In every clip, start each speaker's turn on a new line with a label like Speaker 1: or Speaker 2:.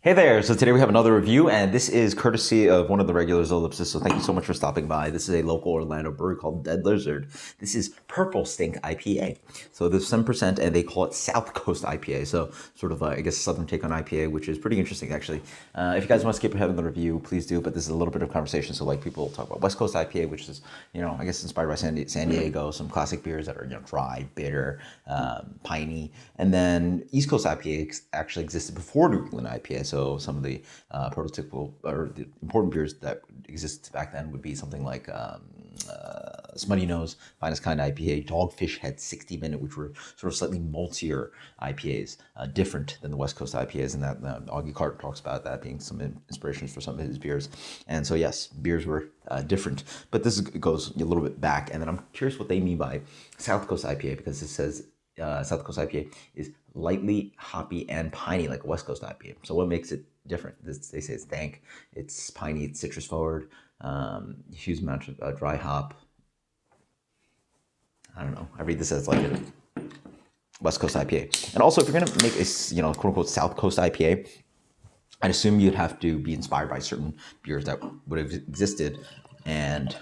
Speaker 1: Hey there, so today we have another review, and this is courtesy of one of the regulars, Ellipsis, so thank you so much for stopping by. This is a local Orlando brewery called Dead Lizard. This is Purple Stink IPA. So there's 7%, and they call it South Coast IPA, so sort of, I guess, a southern take on IPA, which is pretty interesting, actually. If you guys want to skip ahead in the review, please do, but this is a little bit of conversation, so like people talk about West Coast IPA, which is, I guess inspired by San Diego, some classic beers that are, dry, bitter, piney, and then East Coast IPA actually existed before New England IPA, so some of the prototypical or the important beers that existed back then would be something like Smutty Nose, Finest Kind IPA, Dogfish Head 60 Minute, which were sort of slightly maltier IPAs, different than the West Coast IPAs, and that Augie Carter talks about that being some inspirations for some of his beers. And so yes, beers were different, but goes a little bit back, and then I'm curious what they mean by South Coast IPA, because it says South Coast IPA is lightly hoppy and piney like a West Coast IPA. So what makes it different? They say it's dank, it's piney, it's citrus forward, huge amount of dry hop. I don't know. I read this as like a West Coast IPA. And also, if you're gonna make a quote unquote South Coast IPA, I'd assume you'd have to be inspired by certain beers that would have existed, and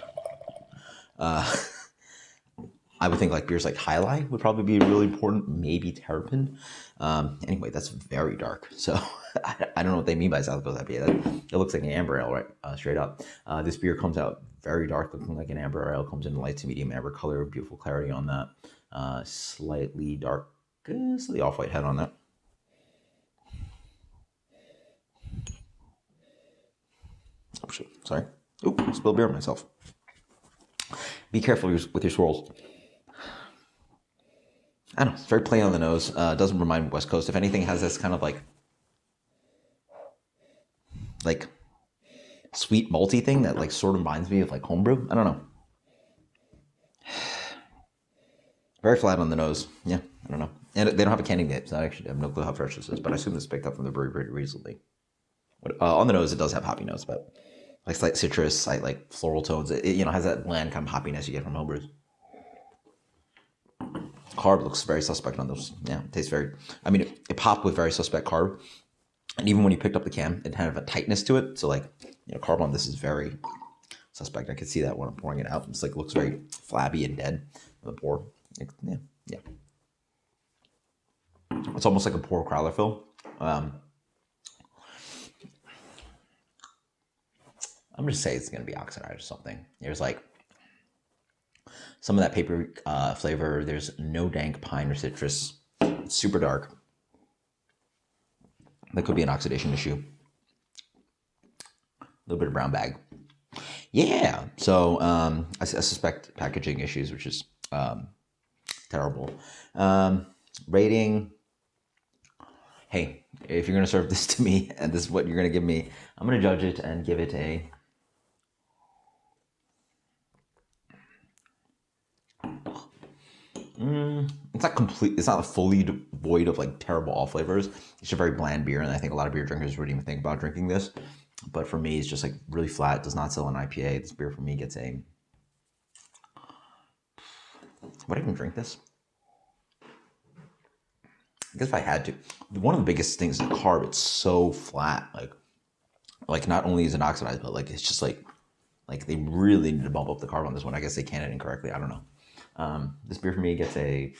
Speaker 1: I would think like beers like High Life would probably be really important, maybe Terrapin. Anyway, that's very dark. So I don't know what they mean by South Coast IPA. It looks like an amber ale, right? Straight up. This beer comes out very dark, looking like an amber ale. Comes in light to medium amber color, beautiful clarity on that. Slightly dark, slightly off-white head on that. Oh shit, sorry. Ooh, spilled beer on myself. Be careful with your swirls. I don't know, it's very plain on the nose. Doesn't remind me of West Coast. If anything, it has this kind of like sweet malty thing that like sort of reminds me of like homebrew. I don't know. Very flat on the nose. Yeah, I don't know. And they don't have a canning date, so I actually have no clue how fresh this is, but I assume this picked up from the brewery pretty recently. But on the nose, it does have hoppy notes, but like slight citrus, slight like floral tones. It has that bland kind of hoppiness you get from homebrews. Carb looks very suspect on those. Yeah, it tastes very, it popped with very suspect carb. And even when you picked up the can, it had a tightness to it. So like, carb on this is very suspect. I could see that when I'm pouring it out. It's like, looks very flabby and dead with a pour. Yeah. It's almost like a pour crowler fill. I'm going to say it's going to be oxidized or something. There's like some of that paper flavor. There's no dank pine or citrus. It's super dark. That could be an oxidation issue. A little bit of brown bag. Yeah. So I suspect packaging issues, which is terrible. Rating. Hey, if you're going to serve this to me and this is what you're going to give me, I'm going to judge it and give it a... It's not complete. It's not fully devoid of like terrible all flavors. It's a very bland beer, and I think a lot of beer drinkers wouldn't even think about drinking this. But for me, it's just like really flat. It does not sell an IPA. This beer for me gets a... Would I even drink this? I guess if I had to. One of the biggest things is the carb. It's so flat. Like not only is it oxidized, but like it's just like they really need to bump up the carb on this one. I guess they canned it incorrectly. I don't know. This beer for me gets a...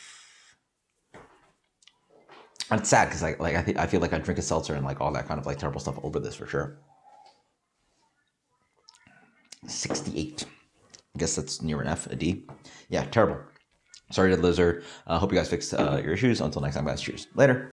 Speaker 1: It's sad because I feel like I drink a seltzer and like all that kind of like terrible stuff over this for sure. 68. I guess that's near an F, a D. Yeah, terrible. Sorry to the lizard. Hope you guys fixed your issues. Until next time, guys. Cheers. Later.